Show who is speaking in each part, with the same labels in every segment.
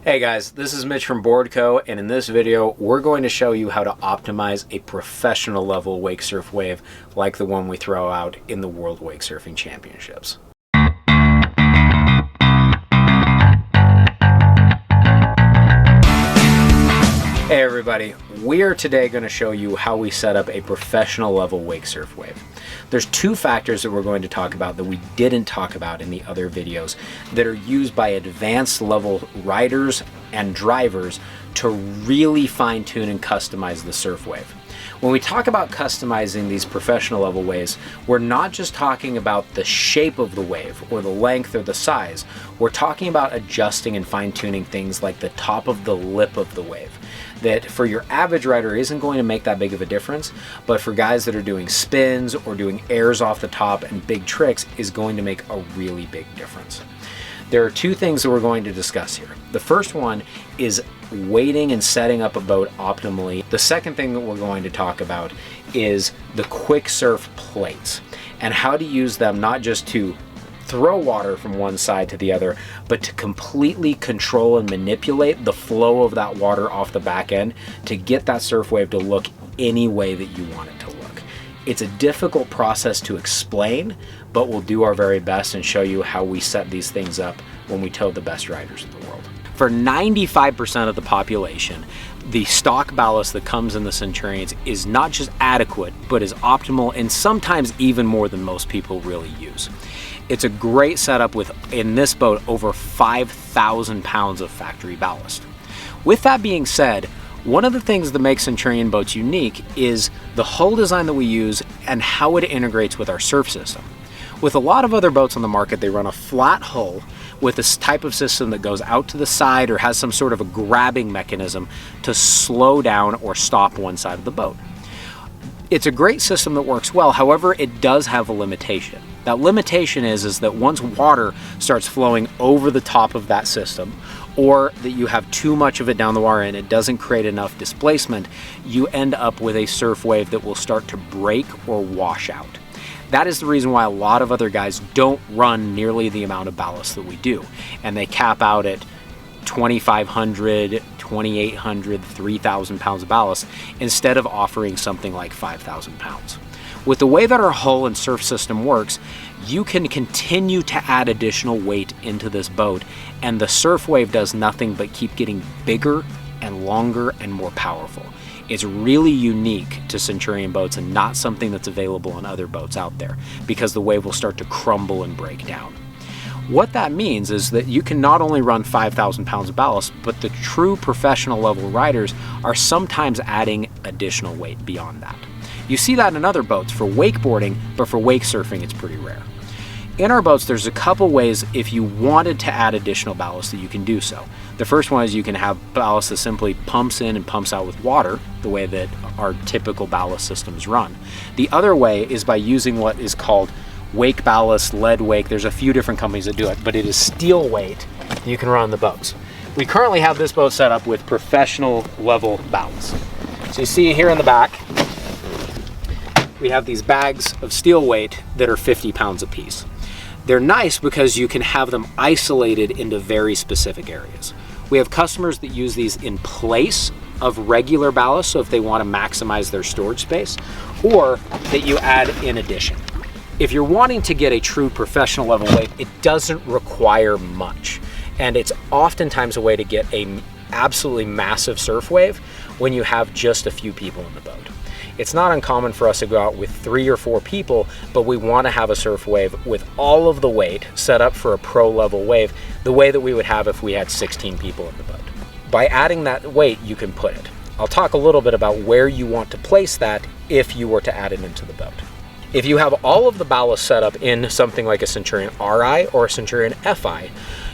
Speaker 1: Hey guys, this is Mitch from Boardco, and in this video we're going to show you how to optimize a professional level wake surf wave like the one we throw out in the World Wake Surfing Championships. Hey everybody, we are today going to show you how we set up a professional level wake surf wave. There's two factors that we're going to talk about that we didn't talk about in the other videos that are used by advanced level riders and drivers to really fine tune and customize the surf wave. When we talk about customizing these professional level waves, we're not just talking about the shape of the wave or the length or the size. We're talking about adjusting and fine tuning things like the top of the lip of the wave. That for your average rider isn't going to make that big of a difference, but for guys that are doing spins or doing airs off the top and big tricks is going to make a really big difference. There are two things that we're going to discuss here. The first one is weighting and setting up a boat optimally. The second thing that we're going to talk about is the quick surf plates and how to use them not just to throw water from one side to the other, but to completely control and manipulate the flow of that water off the back end to get that surf wave to look any way that you want it to look. It's a difficult process to explain, but we'll do our very best and show you how we set these things up when we tow the best riders in the world. For 95% of the population, the stock ballast that comes in the Centurions is not just adequate, but is optimal and sometimes even more than most people really use. It's a great setup with, in this boat, over 5,000 pounds of factory ballast. With that being said, one of the things that makes Centurion boats unique is the hull design that we use and how it integrates with our surf system. With a lot of other boats on the market, they run a flat hull with this type of system that goes out to the side or has some sort of a grabbing mechanism to slow down or stop one side of the boat. It's a great system that works well, however, it does have a limitation. That limitation is that once water starts flowing over the top of that system, or that you have too much of it down the water and it doesn't create enough displacement, you end up with a surf wave that will start to break or wash out. That is the reason why a lot of other guys don't run nearly the amount of ballast that we do, and they cap out at 2,500, 2,800, 3,000 pounds of ballast instead of offering something like 5,000 pounds. With the way that our hull and surf system works, you can continue to add additional weight into this boat, and the surf wave does nothing but keep getting bigger and longer and more powerful. It's really unique to Centurion boats and not something that's available on other boats out there because the wave will start to crumble and break down. What that means is that you can not only run 5,000 pounds of ballast, but the true professional level riders are sometimes adding additional weight beyond that. You see that in other boats for wakeboarding, but for wake surfing it's pretty rare. In our boats, there's a couple ways if you wanted to add additional ballast that you can do so. The first one is you can have ballast that simply pumps in and pumps out with water, the way that our typical ballast systems run. The other way is by using what is called wake ballast, lead wake. There's a few different companies that do it, but it is steel weight you can run the boats. We currently have this boat set up with professional level ballast. So you see here in the back, we have these bags of steel weight that are 50 pounds a piece. They're nice because you can have them isolated into very specific areas. We have customers that use these in place of regular ballast, so if they want to maximize their storage space, or that you add in addition. If you're wanting to get a true professional level wave, it doesn't require much. And it's oftentimes a way to get an absolutely massive surf wave when you have just a few people in the boat. It's not uncommon for us to go out with 3 or 4 people, but we want to have a surf wave with all of the weight set up for a pro level wave, the way that we would have if we had 16 people in the boat. By adding that weight, you can put it. I'll talk a little bit about where you want to place that if you were to add it into the boat. If you have all of the ballast set up in something like a Centurion RI or a Centurion FI,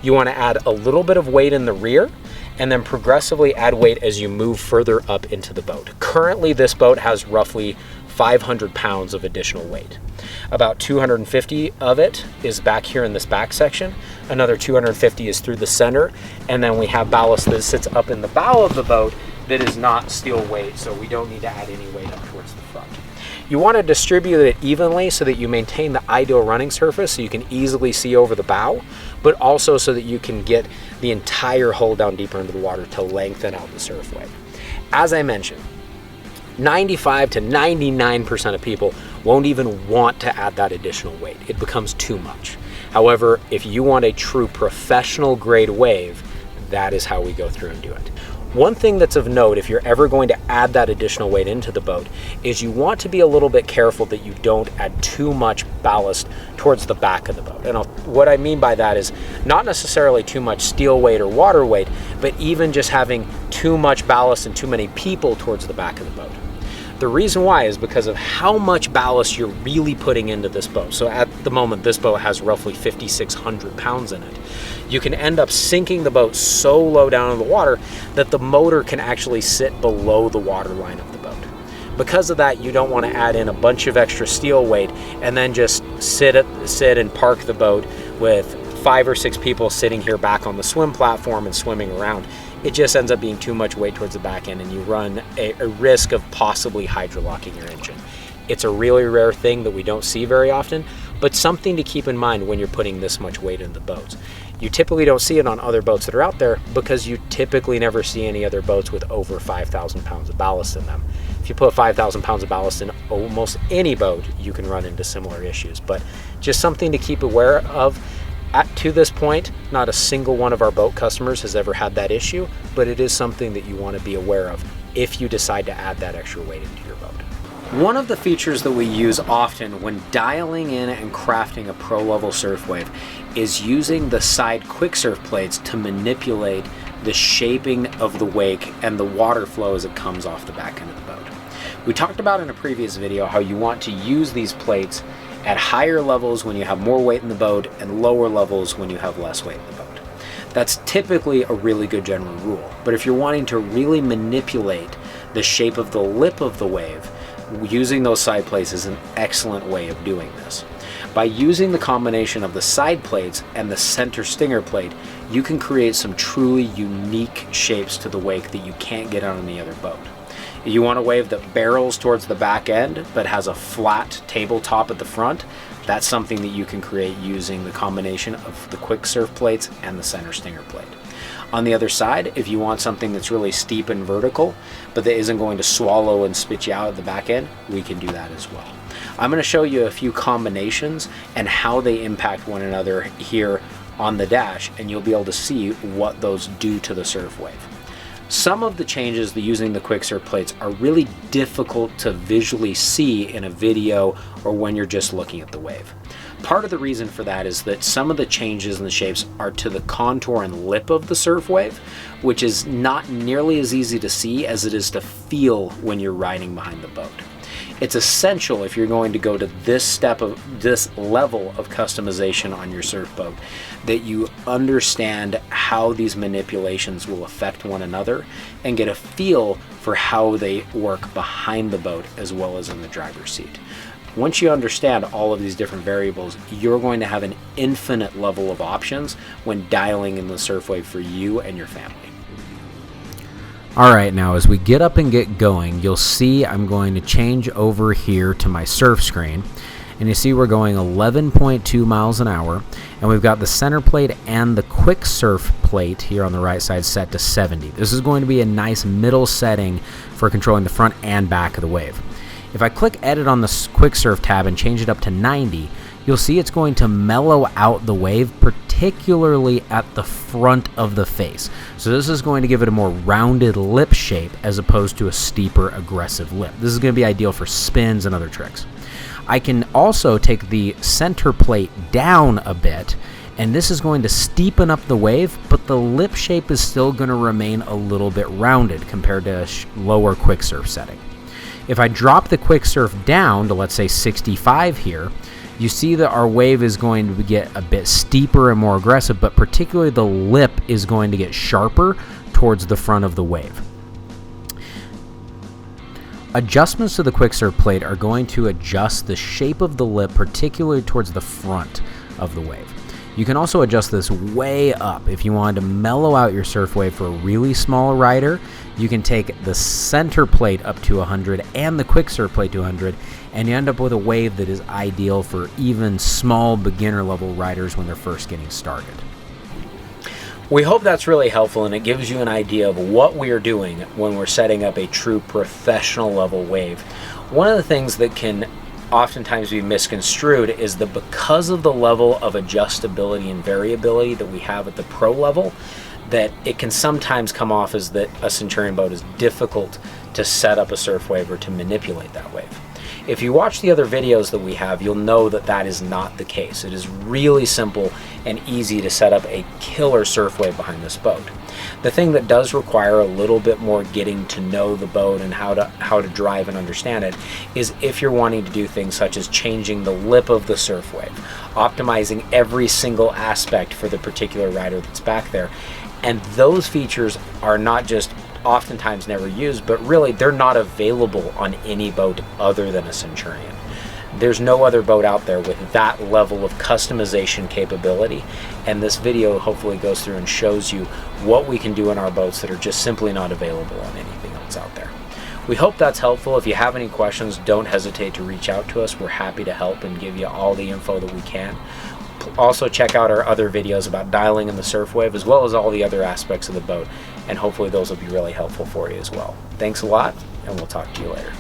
Speaker 1: you want to add a little bit of weight in the rear and then progressively add weight as you move further up into the boat. Currently, this boat has roughly 500 pounds of additional weight. About 250 of it is back here in this back section. Another 250 is through the center. And then we have ballast that sits up in the bow of the boat that is not steel weight, so we don't need to add any weight up towards the front. You want to distribute it evenly so that you maintain the ideal running surface so you can easily see over the bow, but also so that you can get the entire hull down deeper into the water to lengthen out the surf wave. As I mentioned, 95 to 99% of people won't even want to add that additional weight. It becomes too much. However, if you want a true professional grade wave, that is how we go through and do it. One thing that's of note, if you're ever going to add that additional weight into the boat, is you want to be a little bit careful that you don't add too much ballast towards the back of the boat. And what I mean by that is not necessarily too much steel weight or water weight, but even just having too much ballast and too many people towards the back of the boat. The reason why is because of how much ballast you're really putting into this boat. So at the moment, this boat has roughly 5,600 pounds in it. You can end up sinking the boat so low down in the water that the motor can actually sit below the water line of the boat. Because of that, you don't want to add in a bunch of extra steel weight and then just sit and park the boat with 5 or 6 people sitting here back on the swim platform and swimming around. It just ends up being too much weight towards the back end, and you run a risk of possibly hydrolocking your engine. It's a really rare thing that we don't see very often, but something to keep in mind when you're putting this much weight into the boats. You typically don't see it on other boats that are out there because you typically never see any other boats with over 5,000 pounds of ballast in them. If you put 5,000 pounds of ballast in almost any boat, you can run into similar issues, but just something to keep aware of. To this point, not a single one of our boat customers has ever had that issue, but it is something that you want to be aware of if you decide to add that extra weight into your boat. One of the features that we use often when dialing in and crafting a pro level surf wave is using the side Wakesurf plates to manipulate the shaping of the wake and the water flow as it comes off the back end of the boat. We talked about in a previous video how you want to use these plates at higher levels when you have more weight in the boat and lower levels when you have less weight in the boat. That's typically a really good general rule, but if you're wanting to really manipulate the shape of the lip of the wave, using those side plates is an excellent way of doing this. By using the combination of the side plates and the center stinger plate, you can create some truly unique shapes to the wake that you can't get on any other boat. If you want a wave that barrels towards the back end but has a flat tabletop at the front, that's something that you can create using the combination of the Wakesurf plates and the center stinger plate. On the other side, if you want something that's really steep and vertical, but that isn't going to swallow and spit you out at the back end, we can do that as well. I'm going to show you a few combinations and how they impact one another here on the dash, and you'll be able to see what those do to the surf wave. Some of the changes using the Wakesurf plates are really difficult to visually see in a video or when you're just looking at the wave. Part of the reason for that is that some of the changes in the shapes are to the contour and lip of the surf wave, which is not nearly as easy to see as it is to feel when you're riding behind the boat. It's essential if you're going to go to this level of customization on your surf boat that you understand how these manipulations will affect one another and get a feel for how they work behind the boat as well as in the driver's seat. Once you understand all of these different variables, you're going to have an infinite level of options when dialing in the surf wave for you and your family. Alright, now as we get up and get going, you'll see I'm going to change over here to my surf screen. And you see we're going 11.2 miles an hour, and we've got the center plate and the Wakesurf plate here on the right side set to 70. This is going to be a nice middle setting for controlling the front and back of the wave. If I click edit on the Wakesurf tab and change it up to 90, you'll see it's going to mellow out the wave, particularly at the front of the face. So this is going to give it a more rounded lip shape as opposed to a steeper, aggressive lip. This is going to be ideal for spins and other tricks. I can also take the center plate down a bit, and this is going to steepen up the wave, but the lip shape is still going to remain a little bit rounded compared to a lower Wakesurf setting. If I drop the Wakesurf down to, let's say, 65 here, you see that our wave is going to get a bit steeper and more aggressive, but particularly the lip is going to get sharper towards the front of the wave. Adjustments to the Wakesurf plate are going to adjust the shape of the lip, particularly towards the front of the wave.
Speaker 2: You can also adjust this way up. If you wanted to mellow out your surf wave for a really small rider, you can take the center plate up to 100 and the quick surf plate to 100, and you end up with a wave that is ideal for even small beginner level riders when they're first getting started.
Speaker 1: We hope that's really helpful, and it gives you an idea of what we are doing when we're setting up a true professional level wave. One of the things that can oftentimes be misconstrued is that because of the level of adjustability and variability that we have at the pro level, that it can sometimes come off as that a Centurion boat is difficult to set up a surf wave or to manipulate that wave. If you watch the other videos that we have, you'll know that that is not the case. It is really simple and easy to set up a killer surf wave behind this boat. The thing that does require a little bit more getting to know the boat and how to drive and understand it is if you're wanting to do things such as changing the lip of the surf wave, optimizing every single aspect for the particular rider that's back there. And those features are not just oftentimes never used, but really they're not available on any boat other than a Centurion. There's no other boat out there with that level of customization capability, and this video hopefully goes through and shows you what we can do in our boats that are just simply not available on anything else out there. We hope that's helpful. If you have any questions, don't hesitate to reach out to us. We're happy to help and give you all the info that we can. Also check out our other videos about dialing in the surf wave, as well as all the other aspects of the boat, and hopefully those will be really helpful for you as well. Thanks a lot, and we'll talk to you later.